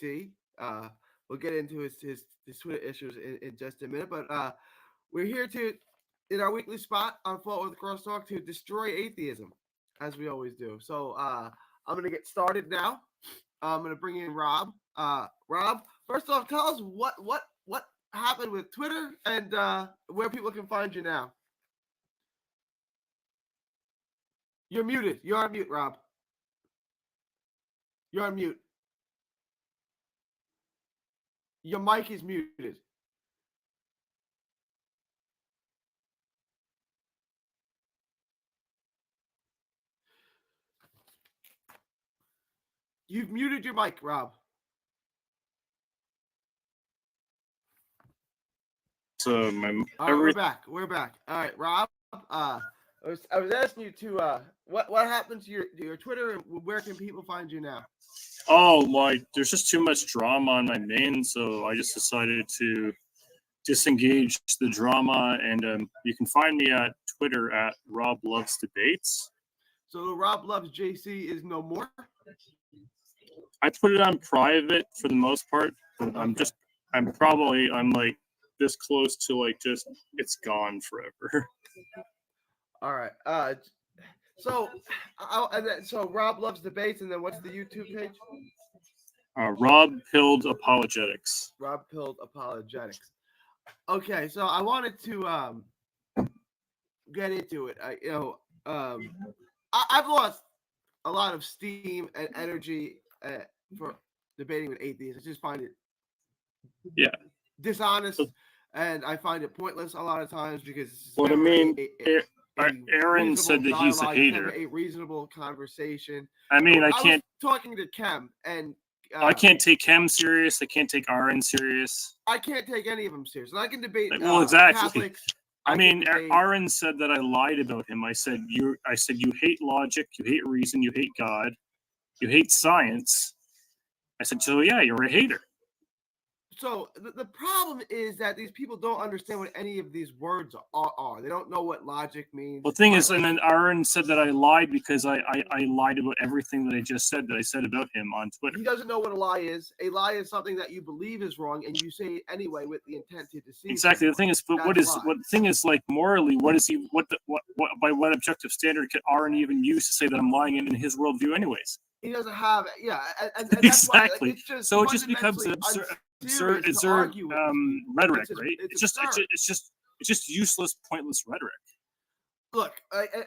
JC. We'll get into his Twitter issues in just a minute, but we're here to in our weekly spot on Float with Crosstalk to destroy atheism, as we always do. So I'm gonna get started now. I'm gonna bring in Rob. Rob, first off, tell us what happened with Twitter and where people can find you now. You're muted. You're on mute, Rob. You're on mute. Your mic is muted. You've muted your mic, Rob. So we're back. We're back. All right, Rob. I was asking you to what happened to your Twitter and where can people find you now? Oh, like there's just too much drama on my main, so I just decided to disengage the drama, and you can find me at Twitter at Rob Loves Debates. So Rob Loves JC is no more? I put it on private for the most part, but I'm like this close to like just it's gone forever. All right. So Rob Loves Debates, and then what's the YouTube page? Rob Pilled Apologetics. Rob Pilled Apologetics. Okay, so I wanted to get into it. I've lost a lot of steam and energy for debating with atheists. I just find it dishonest, and I find it pointless a lot of times because. Well, I mean, Aaron said that he's a hater. A reasonable conversation. I mean, I can't. Was talking to Kem, and I can't take Kem serious. I can't take Aaron serious. I can't take any of them serious. And I can debate. Well, exactly. Catholics. I mean, Aaron said that I lied about him. I said you hate logic, you hate reason, you hate God, you hate science. I said, so yeah, you're a hater. So the problem is that these people don't understand what any of these words are. They don't know what logic means. Well, the thing is, and then Aaron said that I lied because I lied about everything that I just said that I said about him on Twitter. He doesn't know what a lie is. A lie is something that you believe is wrong, and you say it anyway with the intent to deceive. Exactly. The thing is, but what thing is like morally? What is he? What by what objective standard could Aaron even use to say that I'm lying in his worldview, anyways? He doesn't have, and exactly. That's why, like, so it just becomes absurd rhetoric, right? It's just useless, pointless rhetoric. Look,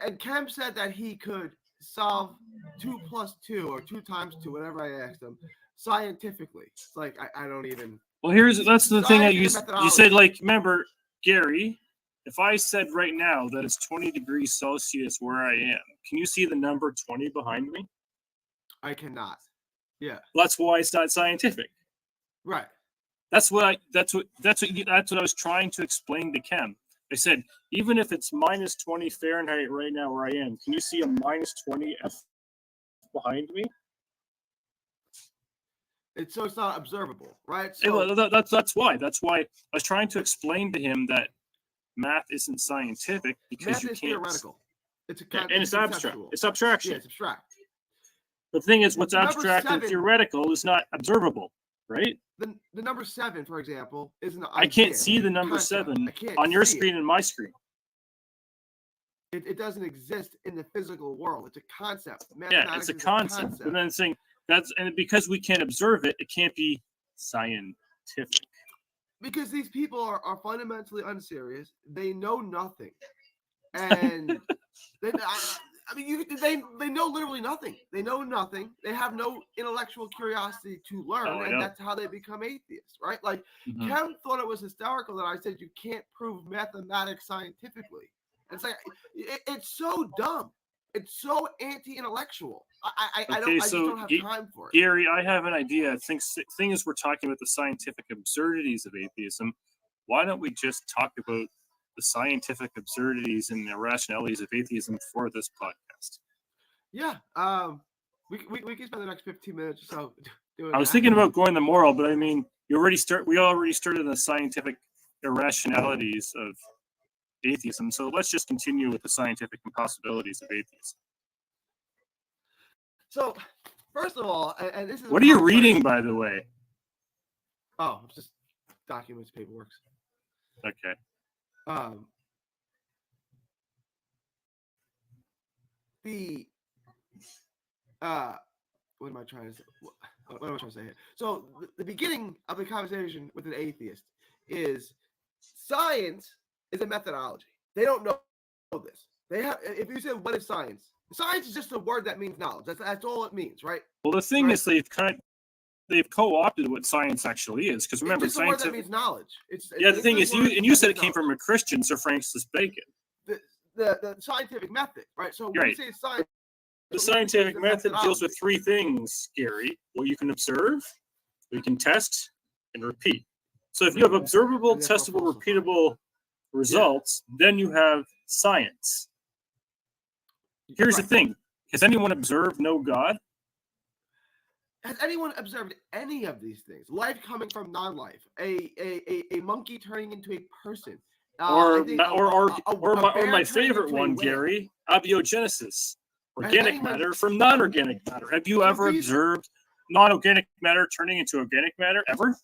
and Kem said that he could solve 2 + 2 or 2 × 2, whatever I asked him, scientifically. It's like I don't even. Well, that's the thing that you said. Like, remember, Gary, if I said right now that it's 20 degrees Celsius where I am, can you see the number 20 behind me? I cannot. Yeah. Well, that's why it's not scientific. Right. That's what I was trying to explain to Kem. I said, even if it's -20 Fahrenheit right now where I am, can you see a -20 F behind me? It's not observable, right? So, that's why. That's why I was trying to explain to him that math isn't scientific because you can't. Theoretical. It's and it's abstract. It's abstraction. Yeah, it's abstract. The thing is, what's abstract and theoretical is not observable, right? The number 7, for example, isn't. I can't see the number 7 on your screen and my screen. It doesn't exist in the physical world. It's a concept. Yeah, it's a concept. And then saying because we can't observe it, it can't be scientific. Because these people are fundamentally unserious. They know nothing, and they know literally nothing. They know nothing. They have no intellectual curiosity to learn, and that's how they become atheists, right? Like, Kem thought it was hysterical that I said you can't prove mathematics scientifically. It's like it's so dumb. It's so anti-intellectual. I just don't have time for it. Gary, I have an idea. Thing is, we're talking about the scientific absurdities of atheism. Why don't we just talk about the scientific absurdities and irrationalities of atheism for this podcast? Yeah, we can spend the next 15 minutes or so doing I was thinking about going the moral, but I mean, we already started the scientific irrationalities of atheism, so let's just continue with the scientific impossibilities of atheism. So, first of all, and this is what are you reading, by the way? Oh, it's just documents, paperwork. Okay. The what am I trying to say? What am I trying to say here? So the beginning of the conversation with an atheist is science is a methodology. They don't know this. They have. If you say what is science, science is just a word that means knowledge. That's all it means, right? Well, the thing is, they've co-opted what science actually is. Because remember, it's just a word that means knowledge. The thing is, you said it came from a Christian, Sir Francis Bacon. The scientific method, right? So when you say science. The scientific method deals with three things, Gary. What you can observe, we can test, and repeat. So if you have observable, testable, repeatable results, then you have science. Here's the thing. Has anyone observed no God? Has anyone observed any of these things? Life coming from non-life, a monkey turning into a person, or my favorite one, Gary, abiogenesis. Organic matter from non-organic matter. Have you ever observed non-organic matter turning into organic matter ever?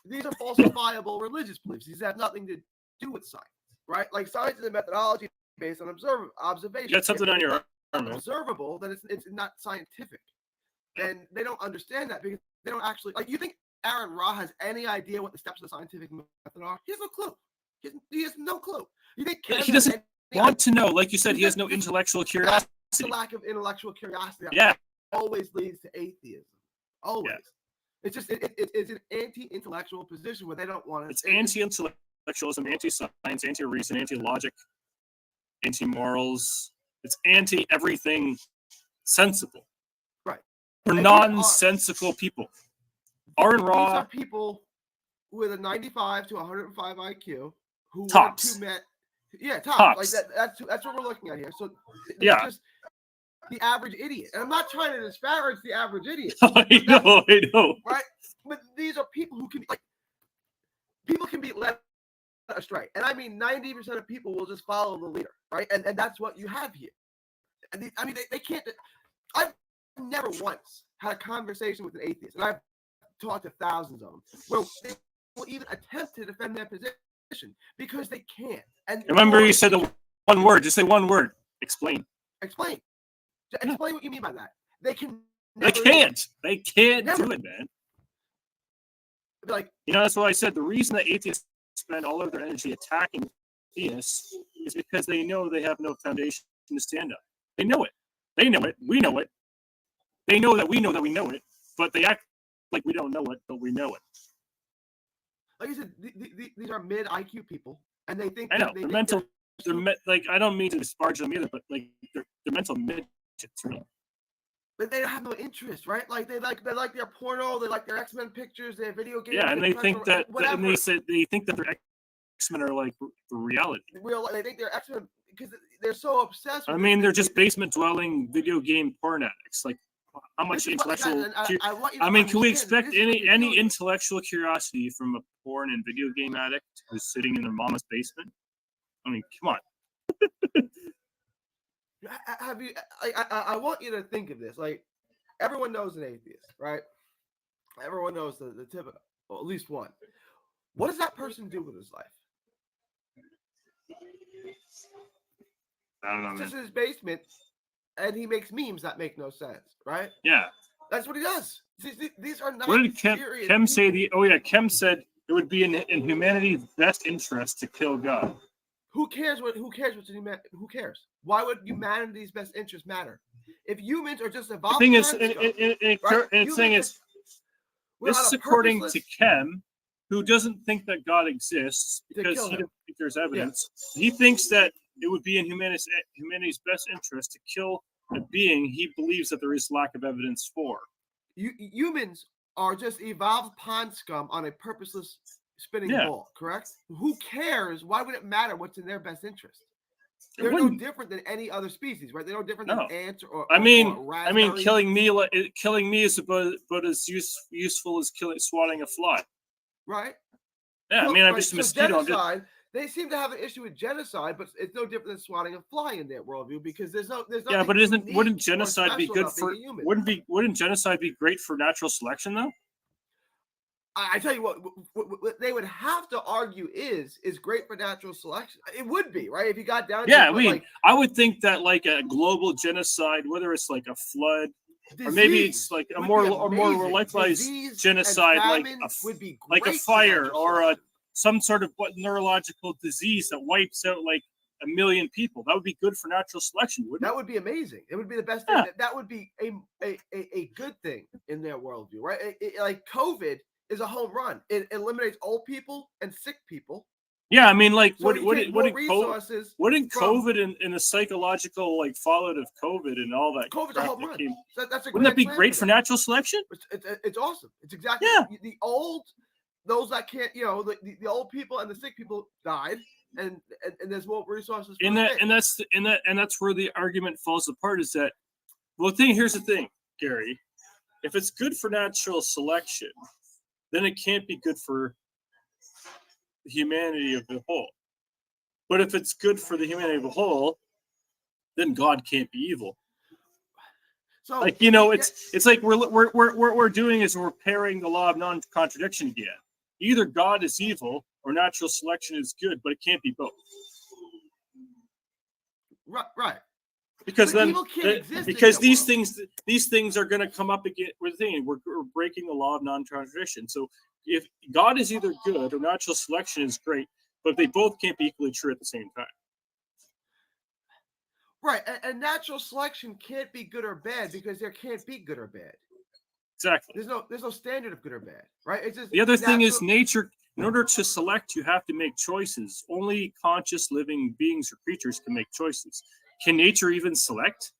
These are falsifiable religious beliefs. These have nothing to do with science, right? Like science is a methodology based on observation. You got something on your arm. Observable, then it's not scientific. And they don't understand that because they don't actually like. You think Aaron Ra has any idea what the steps of the scientific method are? He has no clue. He has no clue. You think he doesn't want to know? Like you said, he has no intellectual curiosity. The lack of intellectual curiosity always leads to atheism. Always. It's just it's an anti-intellectual position where they don't want to. It's anti-intellectualism, anti-science, anti-reason, anti-logic, anti-morals. It's anti-everything sensible. Right. We're nonsensical people. Aaron Ra. These are people with a 95 to 105 IQ who tops. Tops. Like that's what we're looking at here. So just the average idiot. And I'm not trying to disparage the average idiot. I know. Right? But these are people who can be people can be led astray. And I mean 90% of people will just follow the leader, right? And that's what you have here. And they can't. I've never once had a conversation with an atheist, and I've talked to thousands of them, where they will even attempt to defend their position because they can't. And remember, you said the one word. Just say one word. Explain. Explain what you mean by that. They can. They can't. They can't do it, man. Like that's why I said the reason that atheists spend all of their energy attacking theists is because they know they have no foundation to stand on. They know it. They know it. We know it. They know that we know it, but they act like we don't know it, but we know it. Like I said, these are mid IQ people, and they think I know they're mental. I don't mean to disparage them either, but like they're mental midgets, really. But they have no interest, right? Like they like their porno, they like their X-Men pictures, their video games. Yeah, and they think that they think that their X-Men are like the reality. They think they're X-Men because they're so obsessed with they're just basement dwelling video game porn addicts. Like how much intellectual can we expect any intellectual curiosity from a porn and video game addict who's sitting in their mama's basement? I mean, come on. Have you? I want you to think of this. Like everyone knows an atheist, right? Everyone knows the typical, or at least one. What does that person do with his life? I don't know. He's just in his basement, and he makes memes that make no sense, right? Yeah, that's what he does. These are not. What did Kem say? Kem said it would be in humanity's best interest to kill God. Who cares who cares? Why would humanity's best interest matter? If humans are just evolving, the thing is, this is according to Kem, who doesn't think that God exists because he doesn't think there's evidence. Yeah. He thinks that it would be in humanity's best interest to kill a being he believes that there is lack of evidence for. Humans are just evolved pond scum on a purposeless spinning ball, correct? Who cares? Why would it matter what's in their best interest? They're no different than any other species, right? They're no different than ants or killing me is about as useful as swatting a fly. Right? Yeah, I'm just a mosquito. Genocide, they seem to have an issue with genocide, but it's no different than swatting a fly in their worldview because there's but wouldn't genocide be good for wouldn't genocide be great for natural selection though? I tell you what they would have to argue is great for natural selection. It would be, right, if you got down to Yeah, it, I but, mean, like, I would think that like a global genocide, whether it's like a flood, or maybe it's like a would more be or more amazing. localized Disease and genocide, like famine would be like a great for fire natural or selection. some sort of neurological disease that wipes out like 1 million people. That would be good for natural selection, wouldn't That it? would be amazing. It would be the best thing. Yeah. That would be a good thing in their worldview, right? Like COVID is a home run. It eliminates old people and sick people. Yeah, I mean, like, So you take more resources. wouldn't from- COVID and the psychological like fallout of COVID and all that COVID's a crap home that run. came, That's a wouldn't that be grand great slam for that. natural selection? It's awesome. It's exactly the old, those that can't, the old people and the sick people died, and there's more resources. For And that's where the argument falls apart. Is that, well, here's the thing, Gary. If it's good for natural selection, then it can't be good for the humanity of the whole. But if it's good for the humanity of the whole, then God can't be evil. So, like, it's like what we're doing is we're pairing the law of non-contradiction again. Either God is evil or natural selection is good, but it can't be both. Right. Because But then, evil can't exist because in these things are going to come up again. We're breaking the law of non-contradiction. So if God is either good or natural selection is great, but they both can't be equally true at the same time. Right, and natural selection can't be good or bad because there can't be good or bad. Exactly. There's no standard of good or bad, right? It's just the other thing is nature. In order to select, you have to make choices. Only conscious living beings or creatures can make choices. Can nature even select?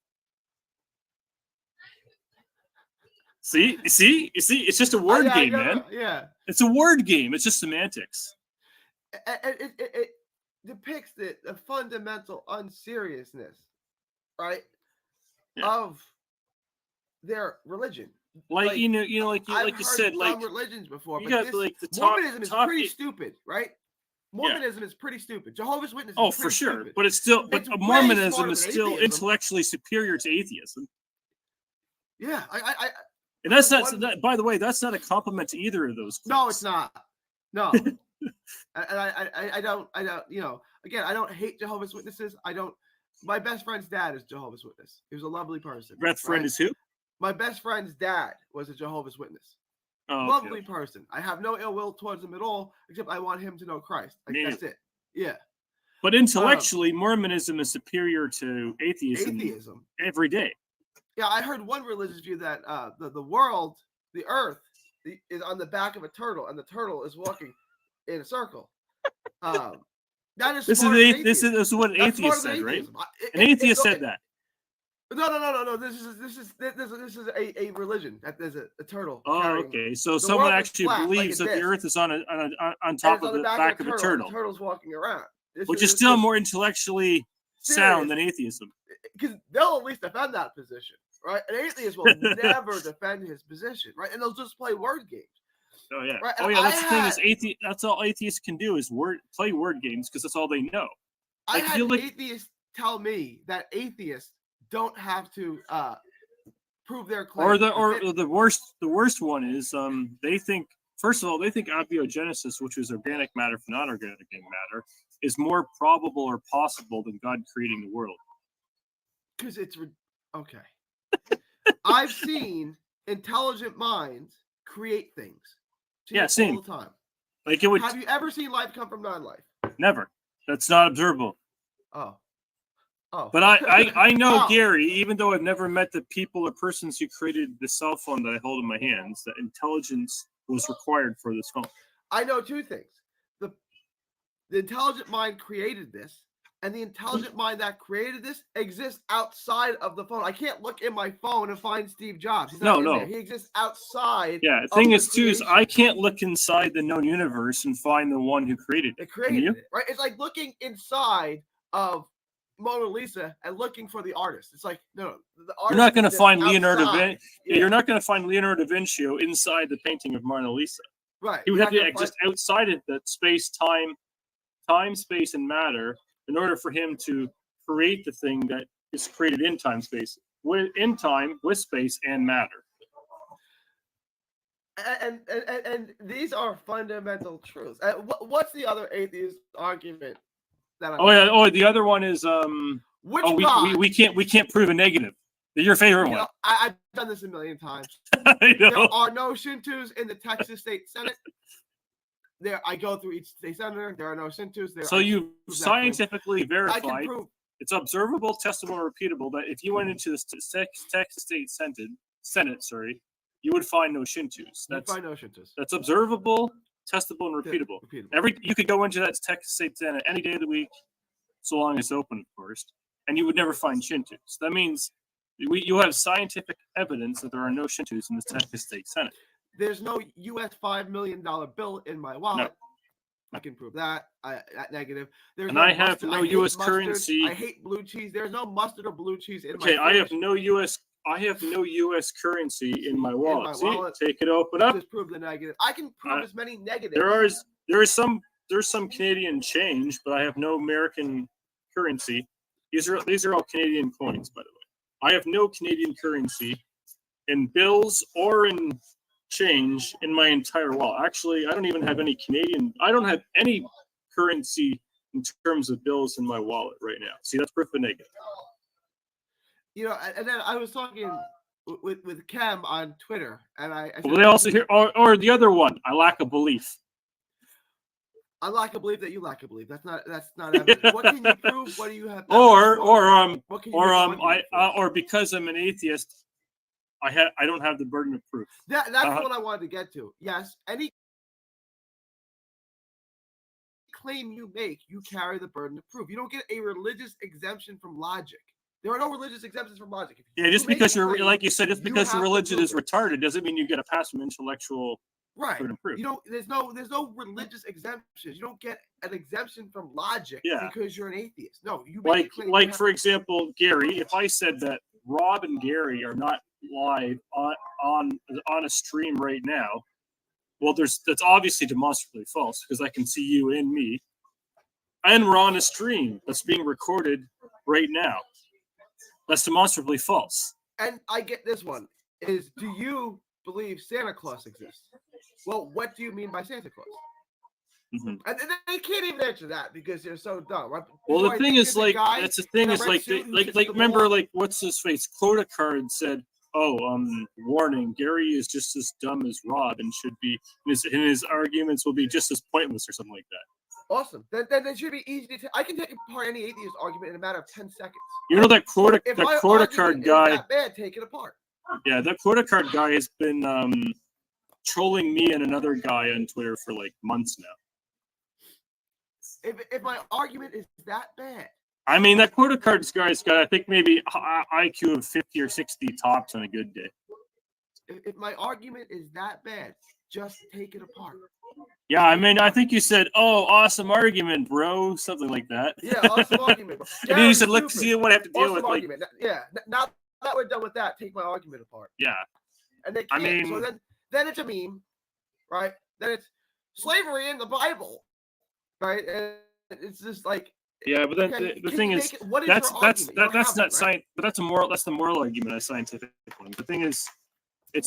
See, it's just a word game, man. Yeah, it's a word game. It's just semantics. It depicts the fundamental unseriousness, right, of their religion. Like you said, like religions before, you but got like the Mormonism is pretty stupid, right? Mormonism is pretty stupid. Jehovah's Witnesses. Oh, for sure, stupid. but it's still, but Mormonism is still intellectually superior to atheism. Yeah, and that's not. That, by the way, that's not a compliment to either of those. No, it's not. No, and I don't. Again, I don't hate Jehovah's Witnesses. I don't. My best friend's dad is Jehovah's Witness. He was a lovely person. Best friend is who? My best friend's dad was a Jehovah's Witness. Oh, lovely person. I have no ill will towards him at all, except I want him to know Christ. Like, that's it. Yeah. But intellectually, Mormonism is superior to atheism every day. Yeah, I heard one religious view that the world, the earth, is on the back of a turtle, and the turtle is walking in a circle. That is this is what an atheist said, right? An atheist said that. No. This is a religion. That there's a turtle. Oh, okay. So someone actually believes that the Earth is on top of the back of a turtle. The turtle's walking around, which is still more intellectually sound than atheism. Because they'll at least defend that position, right? An atheist will never defend his position, right? And they'll just play word games. Oh yeah. Right? Oh yeah. That's the thing is that's all atheists can do is play word games because that's all they know. I had atheists tell me that atheists don't have to prove their claim. Or the worst one is they think, first of all, they think abiogenesis, which is organic matter from non-organic matter, is more probable or possible than God creating the world. Because it's okay. I've seen intelligent minds create things. Yeah, same. All the time. Like it would. Have you ever seen life come from non-life? Never. That's not observable. Oh. But I know, Gary, even though I've never met the people or persons who created the cell phone that I hold in my hands, that intelligence was required for this phone. I know two things. The intelligent mind created this, and the intelligent mind that created this exists outside of the phone. I can't look in my phone and find Steve Jobs. He's not in there. He exists outside. Yeah, the thing is, too, is I can't look inside the known universe and find the one who created it. It created it, right? It's like looking inside of Mona Lisa and looking for the artist. It's like, no, the artist. You're not going to find Leonardo da Vinci. Yeah. You're not going to find Leonardo da Vinci inside the painting of Mona Lisa. Right. He would have to exist outside of that space, time, space, and matter in order for him to create the thing that is created in time, space, in time, with space and matter. And these are fundamental truths. What's the other atheist argument that I'm? Oh yeah. Oh, the other one is Which oh, God? we can't prove a negative. Your favorite one. I've done this a million times. I know. There are no Shintos in the Texas State Senate. I go through each state senator. There are no Shintos there. So you scientifically I verified can prove. it's observable, testable, and repeatable that if you went into the Texas State Senate, you would find no Shintos. You find no Shintos. That's observable, testable, and repeatable. You could go into that Texas State Senate any day of the week, so long as it's open, of course, and you would never find Shintos. That means you have scientific evidence that there are no Shintos in the Texas State Senate. There's no U.S. $5 million bill in my wallet. No. I can prove that. That negative. I have no U.S. currency. I hate blue cheese. There's no mustard or blue cheese in my. Okay, I have no U.S. currency in my wallet. See, take it, open up. Just prove the negative. I can prove as many negatives. There is some Canadian change, but I have no American currency. These are all Canadian coins, by the way. I have no Canadian currency in bills or in change in my entire wallet. Actually, I don't even have any Canadian. I don't have any currency in terms of bills in my wallet right now. See, that's proof of negative. And then I was talking with Cam on Twitter, and I said, well, they also hear or the other one. I lack a belief. I lack a belief that you lack a belief. That's not evidence. What can you prove? What do you have? Or because I'm an atheist, I don't have the burden of proof. That's what I wanted to get to. Yes, any claim you make, you carry the burden of proof. You don't get a religious exemption from logic. There are no religious exemptions from logic. Yeah, just because you're, like you said, just because your religion is retarded doesn't mean you get a pass from intellectual. Right. You don't. There's no religious exemptions. You don't get an exemption from logic because you're an atheist. No, you like for example, Gary. If I said that Rob and Gary are not live on a stream right now, well, that's obviously demonstrably false because I can see you and me, and we're on a stream that's being recorded right now. That's demonstrably false. And I get this one: is do you believe Santa Claus exists? Well, what do you mean by Santa Claus? Mm-hmm. And they can't even answer that because they're so dumb. Right? Well, the thing is, that's the thing is, like remember, like what's his face? Quota card said, "Oh, warning: Gary is just as dumb as Rob and should be. His arguments will be just as pointless, or something like that." Awesome. Then it should be easy to. I can take apart any atheist argument in a matter of 10 seconds. You know that quota card guy. That bad, take it apart. Yeah, that quota card guy has been trolling me and another guy on Twitter for like months now. If my argument is that bad. I mean, that quota cards guy's got, I think, maybe IQ of 50 or 60 tops on a good day. If my argument is that bad, just take it apart. Yeah, I mean, I think you said, "Oh, awesome argument, bro," something like that. Yeah, awesome argument. And then you said, "Let's see what I have to deal awesome with." Argument. Yeah, now that we're done with that, take my argument apart. Yeah. And they can't. I mean, so then it's a meme, right? Then it's slavery in the Bible, right? And it's just like. Yeah, but then the thing is, that's not science. But that's the moral argument, a scientific one. The thing is, the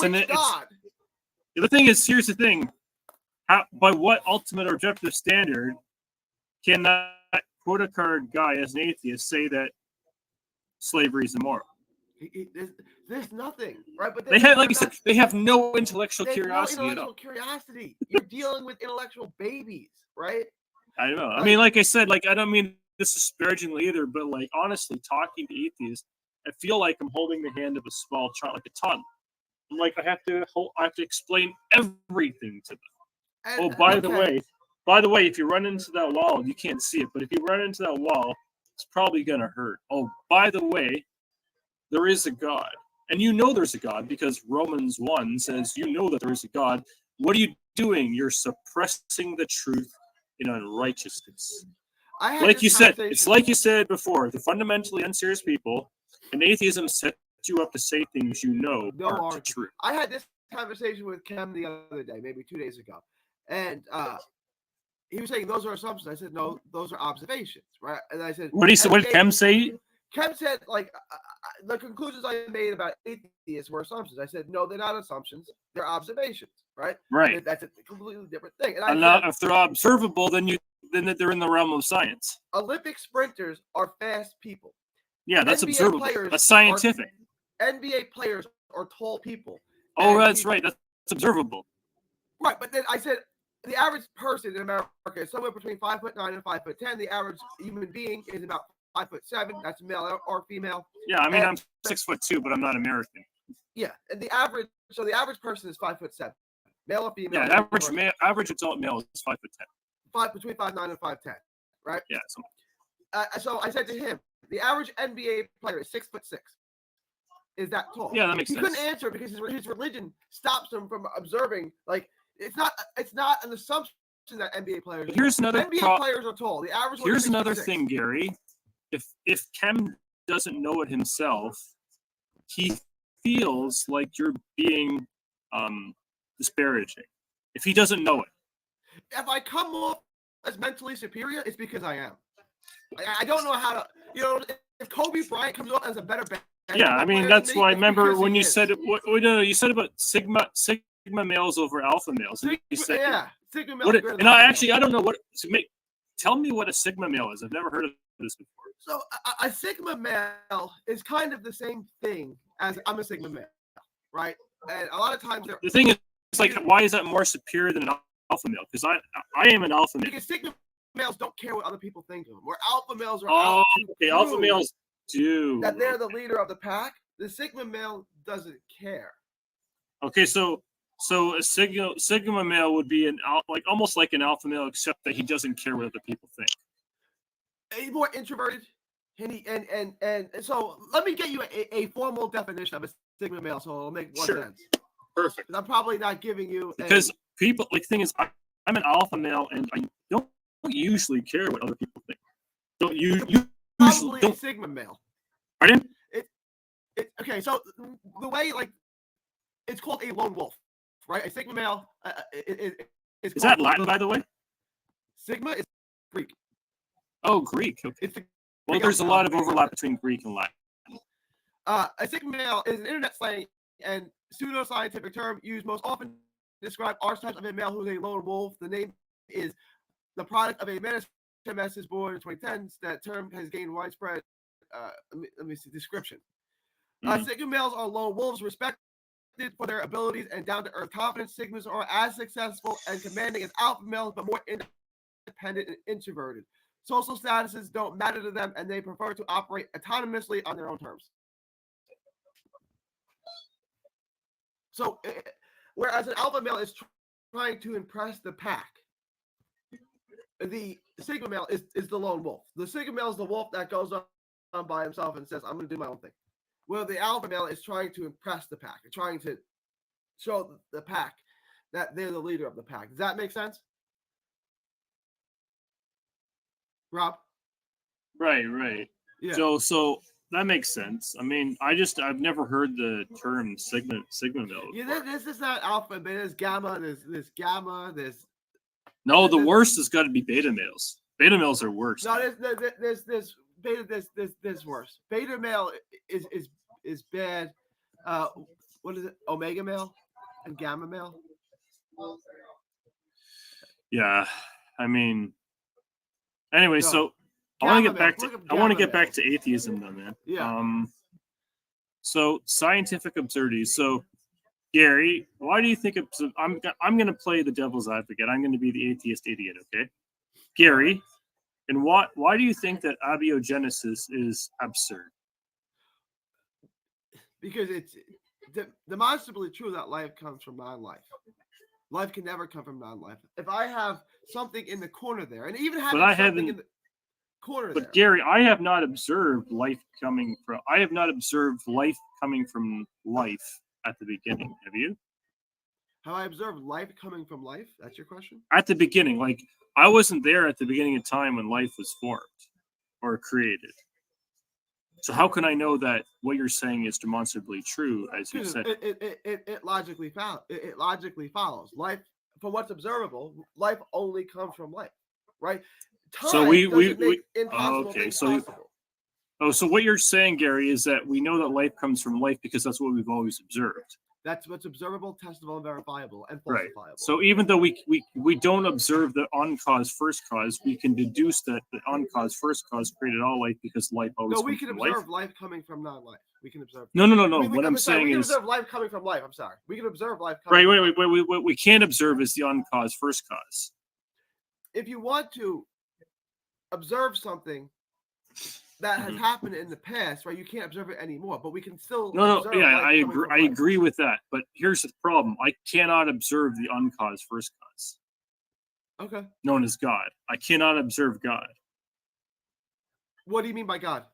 thing is, here's the thing. By what ultimate or objective standard can that quota card guy, as an atheist, say that slavery is immoral? There's nothing, right? But they have, like you said, they have no intellectual curiosity at all. Curiosity. You're dealing with intellectual babies, right? I don't know. I mean, like I said, like I don't mean this disparagingly either, but like honestly, talking to atheists, I feel like I'm holding the hand of a small child, like a toddler. Like I have to explain everything to them. And, by the way, if you run into that wall, you can't see it, but if you run into that wall, it's probably gonna hurt. Oh, by the way, there is a God, and you know there's a God because Romans 1 says you know that there is a God. What are you doing? You're suppressing the truth in unrighteousness. Like you said, it's like you said before. The fundamentally unserious people, and atheism sets you up to say things you know aren't true. I had this conversation with Cam the other day, maybe 2 days ago. And he was saying those are assumptions. I said, no, those are observations, right? And I said, what did Kem say? Kem said, like, the conclusions I made about atheists were assumptions. I said, no, they're not assumptions. They're observations, right? Right. That's a completely different thing. And And I said, if they're observable, then they're in the realm of science. Olympic sprinters are fast people. Yeah, that's NBA observable. players That's scientific. NBA players are tall people. Oh, that's right. That's observable. Right, but then I said the average person in America is somewhere between 5'9" and 5'10". The average human being is about 5'7". That's male or female. Yeah, I mean, I'm 6'2", but I'm not American. Yeah, and the average person is 5'7", male or female. Yeah, average adult male is 5'10". Between 5'9" and 5'10", right? Yeah. So I said to him, the average NBA player is 6'6". Is that tall? Yeah, that makes sense. He couldn't answer because his religion stops him from observing. Like it's not an assumption that NBA players. But here's another NBA players are tall. The average. Here's another thing, Gary. If Kem doesn't know it himself, he feels like you're being disparaging. If he doesn't know it. If I come off as mentally superior, it's because I am. I don't know how to. If Kobe Bryant comes off as a better. Yeah, I mean that's why. I remember when you said it. You said about sigma males over alpha males. You said, sigma males. And I don't know what. Tell me what a sigma male is. I've never heard of this before. So a sigma male is kind of the same thing as I'm a sigma male, right? And a lot of times the thing is, it's like, why is that more superior than an alpha male? Because I am an alpha male. Because sigma males don't care what other people think of them. Where alpha males are. Okay, alpha males do. That they're the leader of the pack. The sigma male doesn't care. Okay, so a sigma male would be almost like an alpha male, except that he doesn't care what other people think. He's more introverted, and so let me get you a formal definition of a sigma male, so it'll make more sense. Perfect. I'm probably not giving you because people like thing is I'm an alpha male and I don't usually care what other people think. Don't you? Probably a sigma male. Pardon? Okay, so the way it's called a lone wolf, right? A sigma male is that Latin, by the way? Sigma is Greek. Oh, Greek. Okay. Well, there's a lot of overlap between Greek and Latin. A sigma male is an internet slang and pseudoscientific term used most often to describe archetypes of a male who is a lone wolf. The name is the product of a message board in 2010s. That term has gained widespread. Let me see description. Sigma males are lone wolves, respected for their abilities and down-to-earth confidence. Sigmas are as successful and commanding as alpha males, but more independent and introverted. Social statuses don't matter to them, and they prefer to operate autonomously on their own terms. So, whereas an alpha male is trying to impress the pack, the sigma male is the lone wolf. The sigma male is the wolf that goes on by himself and says, I'm going to do my own thing. Well, the alpha male is trying to impress the pack, trying to show the pack that they're the leader of the pack. Does that make sense? Rob? Right. Yeah. So that makes sense. I mean, I've never heard the term sigma male. Yeah, this is not alpha, but there's gamma, there's gamma, there's. No, the worst has got to be beta males. Beta males are worse. No, there's beta. There's worse. Beta male is bad. What is it? Omega male and gamma male. Yeah, I mean. Anyway, so I want to get back to atheism, though, man. Yeah. So scientific absurdities. So, Gary, why do you think I'm going to play the devil's advocate? I'm going to be the atheist idiot, okay? Gary, and why do you think that abiogenesis is absurd? Because it's demonstrably true that life comes from non-life. Life can never come from non-life. If I have something in the corner there, and even having something in the corner there. But Gary, I have not observed life coming from. I have not observed life coming from life at the beginning. Have you? Have I observed life coming from life? That's your question? At the beginning, like I wasn't there at the beginning of time when life was formed or created. So how can I know that what you're saying is demonstrably true, as you said? It logically follows. It logically follows. Life, from what's observable, life only comes from life, right? Time so we impossible okay. things So possible. Oh, so what you're saying, Gary, is that we know that life comes from life because that's what we've always observed. That's what's observable, testable, and verifiable, and Right. falsifiable. So even though we don't observe the uncause first cause, we can deduce that the uncause first cause created all life because life always No, we comes can from observe life. life coming from non-life. We can observe. No. We What I'm sorry, saying we can is observe life coming from life. I'm sorry. We can observe life right. coming Wait. What we can't observe is the uncause first cause. If you want to observe something that has happened in the past, right? You can't observe it anymore, but we can still observe Yeah, life I coming agree. from I life. agree with that. But here's the problem: I cannot observe the uncause first cause, Okay. known as God. I cannot observe God. What do you mean by God?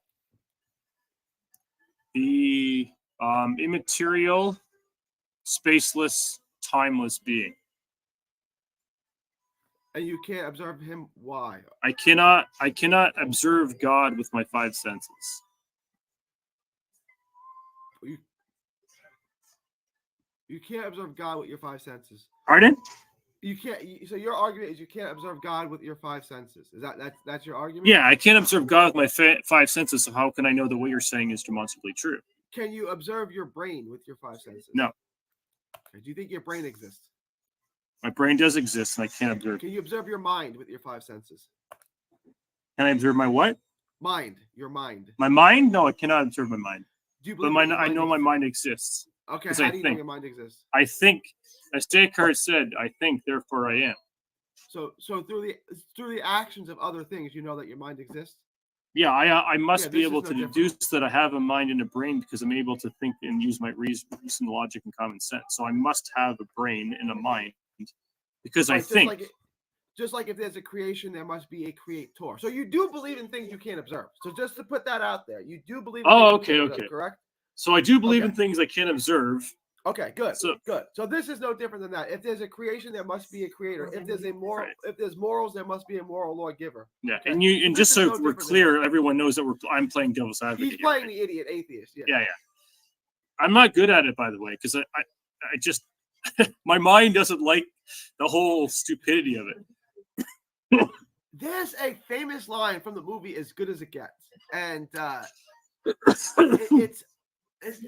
The immaterial, spaceless, timeless being. And you can't observe him. Why? I cannot observe God with my five senses. You can't observe God with your five senses. Pardon? You can't. So your argument is you can't observe God with your five senses. Is that's your argument? Yeah, I can't observe God with my five senses. So how can I know that what you're saying is demonstrably true? Can you observe your brain with your five senses? No. Okay. Do you think your brain exists? My brain does exist, and I can't observe. Can you observe your mind with your five senses? Can I observe my what? Mind. Your mind. My mind? No, I cannot observe my mind. Do you But believe I know my mind exists. Okay. Because How I do you know think. your mind exists? I think, as Descartes said, I think, therefore I am. So through the actions of other things, you know that your mind exists. Yeah, I must be this able is to no deduce that I have a mind and a brain because I'm able to think and use my reason, logic, and common sense. So I must have a brain and a mind because I think. Just like if there's a creation, there must be a creator. So you do believe in things you can't observe. So just to put that out there, you do believe in things you can't observe, correct? So I do believe Okay. in things I can't observe. Okay, good. So, good. So this is no different than that. If there's a creation, there must be a creator. If there's a moral, Right. if there's morals, there must be a moral lawgiver. Yeah, Okay? and just so no we're different than clear, everyone knows that I'm playing devil's advocate. He's playing here, the idiot atheist. Yeah. Yeah. I'm not good at it, by the way, because I just my mind doesn't like the whole stupidity of it. There's a famous line from the movie As Good as It Gets, and it's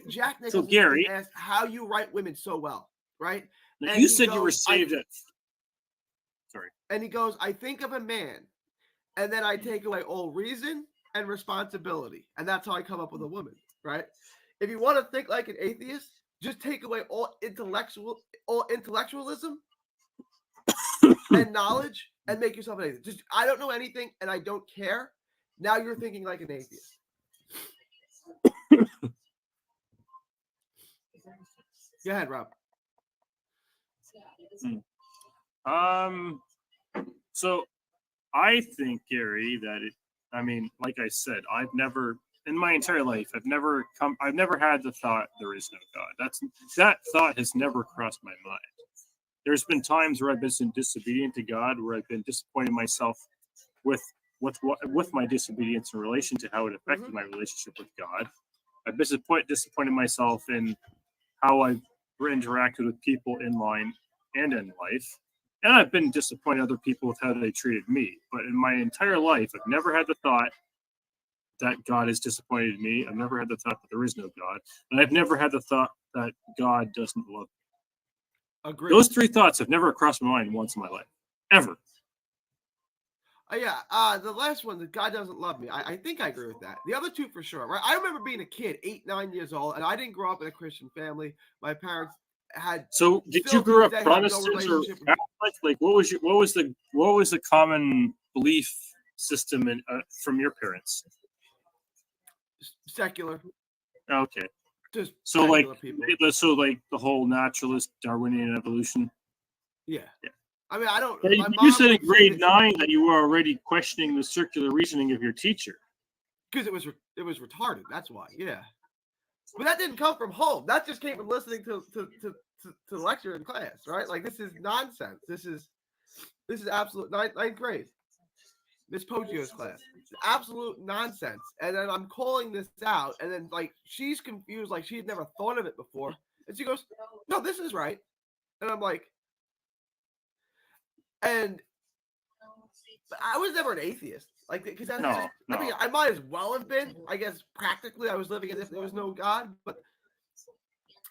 Jack Nicholson. So Gary asked how you write women so well, right? Now, And you said you were saved at. Sorry. And he goes, I think of a man, and then I take away all reason and responsibility, and that's how I come up with a woman, right? If you want to think like an atheist, just take away all intellectualism and knowledge, and make yourself an atheist. Just I don't know anything, and I don't care. Now you're thinking like an atheist. Go ahead, Rob. So I think, Gary, that like I said, I've never in my entire life, I've never had the thought there is no God. That thought has never crossed my mind. There's been times where I've been disobedient to God, where I've been disappointed myself with my disobedience in relation to how it affected my relationship with God. I've disappointed myself in how I've interacted with people in line and in life. And I've been disappointed other people with how they treated me. But in my entire life, I've never had the thought that God has disappointed me. I've never had the thought that there is no God. And I've never had the thought that God doesn't love me. Agreed. Those three thoughts have never crossed my mind once in my life. Ever. The last one, that God doesn't love me. I think I agree with that. The other two for sure, right? I remember being a kid, 8, 9 years old, and I didn't grow up in a Christian family. My parents had. So did you grow up Protestant or Catholic? Like, what was the common belief system from your parents? Secular. Okay. Just so like people. So like the whole naturalist Darwinian evolution. Yeah. I mean, I don't. You said in grade 9 that you were already questioning the circular reasoning of your teacher. Because it was retarded. That's why. Yeah. But that didn't come from home. That just came from listening to the lecture in class, right? Like, this is nonsense. This is absolute ninth grade. Miss Poggio's class. It's absolute nonsense. And then I'm calling this out, and then like she's confused, like she had never thought of it before. And she goes, "No, this is right." And I'm like, and But I was never an atheist. Like, because that's No, just, I mean, no. I might as well have been. I guess practically I was living as if there was no God, but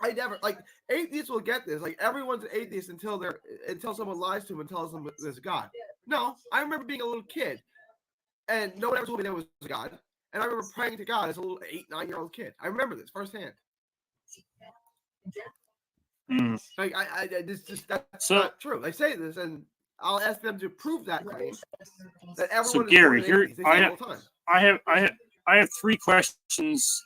I never, like, atheists will get this. Like, everyone's an atheist until someone lies to them and tells them there's God. No, I remember being a little kid and no one ever told me there was a God. And I remember praying to God as a little 8, 9-year-old kid. I remember this firsthand. Like, that's not true. They say this, and I'll ask them to prove that claim. That everyone So Gary, here I have 3 questions.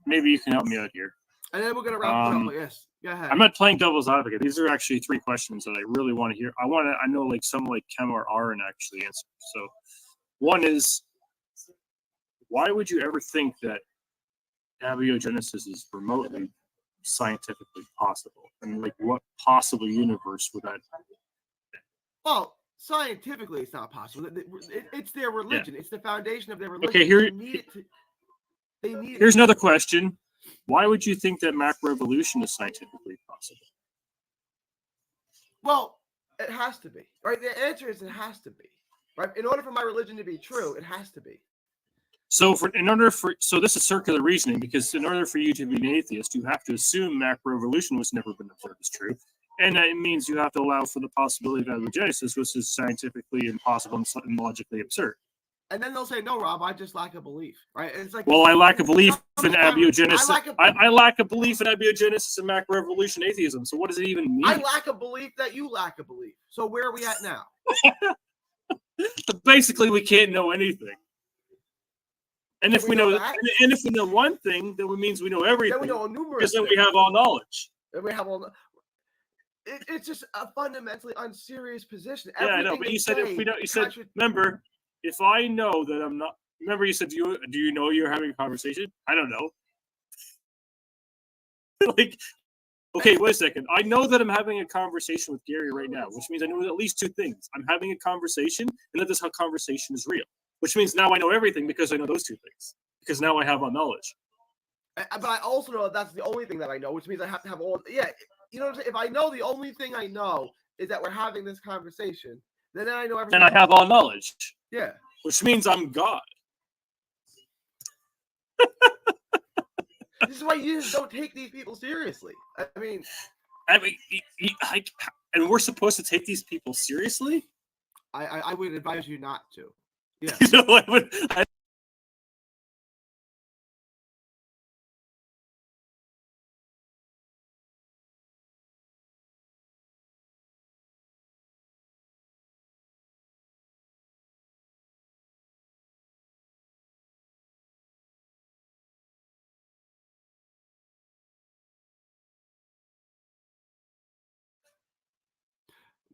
Maybe you can help me out here. And then we're gonna wrap it up. But yes, go ahead. I'm not playing devil's advocate. These are actually 3 questions that I really want to hear. I know like some like Kem or Aaron actually answer. So one is, why would you ever think that abiogenesis is remotely scientifically possible? And like, what possible universe would that be? Well, scientifically, it's not possible. It's their religion. Yeah. It's the foundation of their religion. Okay, here's another question. Why would you think that macroevolution is scientifically possible? Well, it has to be, right? The answer is it has to be, right? In order for my religion to be true, it has to be. So so this is circular reasoning, because in order for you to be an atheist, you have to assume macroevolution was never been observed as true. And that means you have to allow for the possibility of abiogenesis, which is scientifically impossible and logically absurd. And then they'll say, "No, Rob, I just lack a belief." Right? And it's like, well, I lack a belief in abiogenesis. I lack a belief in abiogenesis and macroevolution atheism. So what does it even mean? I lack a belief that you lack a belief. So where are we at now? Basically, we can't know anything. And if we know one thing, then it means we know everything. Then we know numerous. Because then we have all knowledge. Then we have all. It's just a fundamentally unserious position. Yeah, I know. But you said if we don't. You said, remember, if I know that I'm not. Remember, you said, do you know you're having a conversation? I don't know. Like, okay, wait a second. I know that I'm having a conversation with Gary right now, which means I know at least 2 things. I'm having a conversation, and that this conversation is real. Which means now I know everything because I know those 2 things. Because now I have all knowledge. But I also know that's the only thing that I know, which means I have to have all. Yeah, you know what I'm saying? If I know the only thing I know is that we're having this conversation, then I know everything. And I have all knowledge. Yeah. Which means I'm God. This is why you just don't take these people seriously. I mean, and we're supposed to take these people seriously? I would advise you not to. Yeah. You know,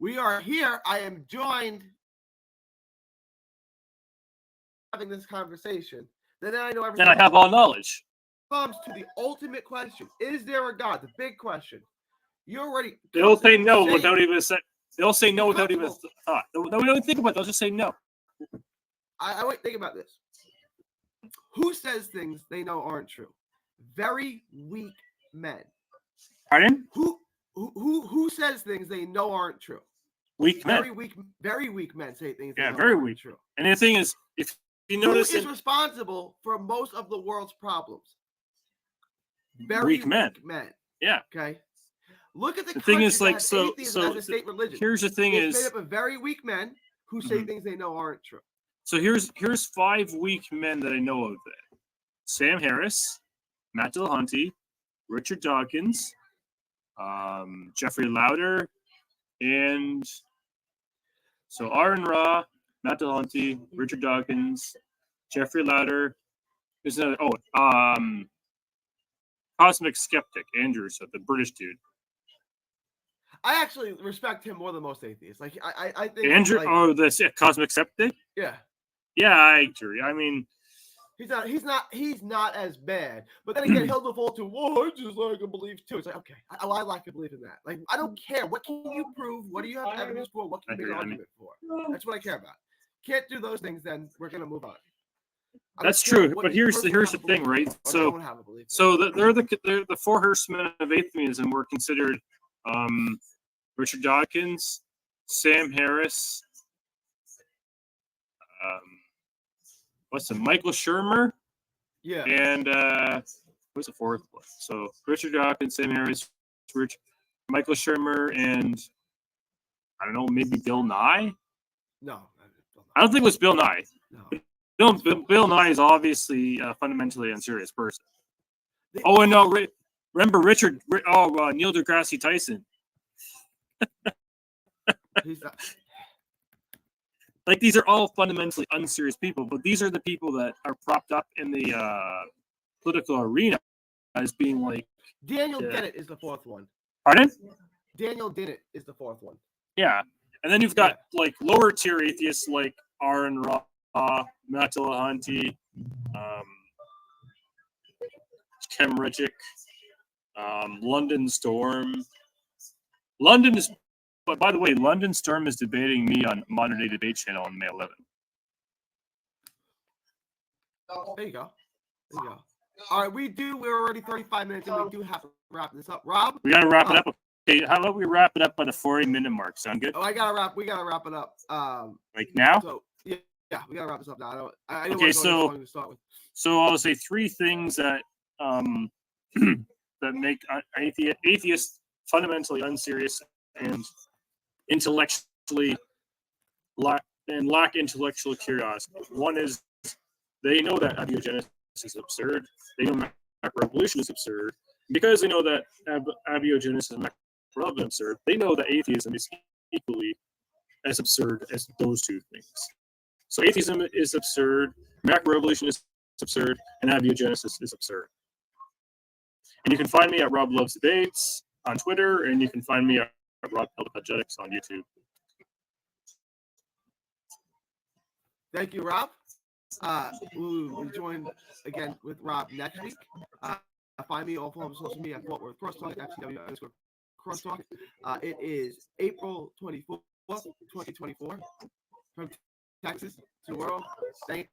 We are here. I am joined having this conversation. Then I know everything. Then I have all knowledge. Comes to the ultimate question: is there a God? The big question. You already. They'll say no without even saying. They'll say no without even thought. They don't even think about it. They'll just say no. I wait. Think about this. Who says things they know aren't true? Very weak men. Pardon? Who says things they know aren't true? Weak men. Very weak men say things. Yeah, very weak. True. And the thing is, if you notice, who is responsible for most of the world's problems? Very weak men. Yeah. Okay. Look at the thing is, like, so as a state religion. Here's the thing: it's made up of very weak men who say things they know aren't true. So here's 5 weak men that I know of. There: Sam Harris, Matt Dillahunty, Richard Dawkins, Jeffrey Lauder, and so Aaron Ra, Matt Dillahunty, Richard Dawkins, Jeffrey Lauder. There's another. Cosmic Skeptic, Andrew, so the British dude. I actually respect him more than most atheists. Like I think Andrew. Cosmic Skeptic. Yeah. Yeah, I agree. I mean, he's not as bad. But then again, he'll default to, I just like a belief too. It's like, okay, I like a belief in that. Like, I don't care. What can you prove? What do you have evidence for? What can you make an argument for? That's what I care about. Can't do those things, then we're gonna move on. That's true. But here's the thing, right? So they're the 4 horsemen of atheism were considered Richard Dawkins, Sam Harris, what's the Michael Shermer Yeah. and who's the fourth one? So Richard Dawkins, Sam Harris, Michael Shermer, and I don't know, maybe Bill Nye. No. I don't think it was Bill Nye. No. Bill Nye is obviously a fundamentally unserious person. Oh, and no, remember Neil deGrasse Tyson. He's not. Like, these are all fundamentally unserious people, but these are the people that are propped up in the political arena as being like. Daniel Dennett is the fourth one. Pardon? Daniel Dennett is the fourth one. Yeah. And then you've got like lower tier atheists like Aaron Ra, Matt Dillahunty, Kem Ridgick, London Storm. But by the way, London Storm is debating me on Modern Day Debate Channel on May 11th. There you go. All right, we're already 35 minutes and we do have to wrap this up. Rob? We got to wrap it up. Okay, how about we wrap it up by the 40-minute mark? Sound good? Oh, we gotta wrap it up. Like now? So yeah, we gotta wrap this up now. Okay, so I'll say three things that that make atheists fundamentally unserious and intellectually lack intellectual curiosity. One is they know that abiogenesis is absurd. They know macroevolution is absurd. Because they know that abiogenesis and macroevolution is absurd, they know that atheism is equally as absurd as those two things. So atheism is absurd, macroevolution is absurd, and abiogenesis is absurd. And you can find me at Rob Loves Debates on Twitter, and you can find me at Rob Apologetics on YouTube. Thank you, Rob. We'll be joined again with Rob next week. Find me all forms of social media at Fort Worth Crosstalk, FCW_Crosstalk. It is April 24th, 2024. From Texas to the world. Thank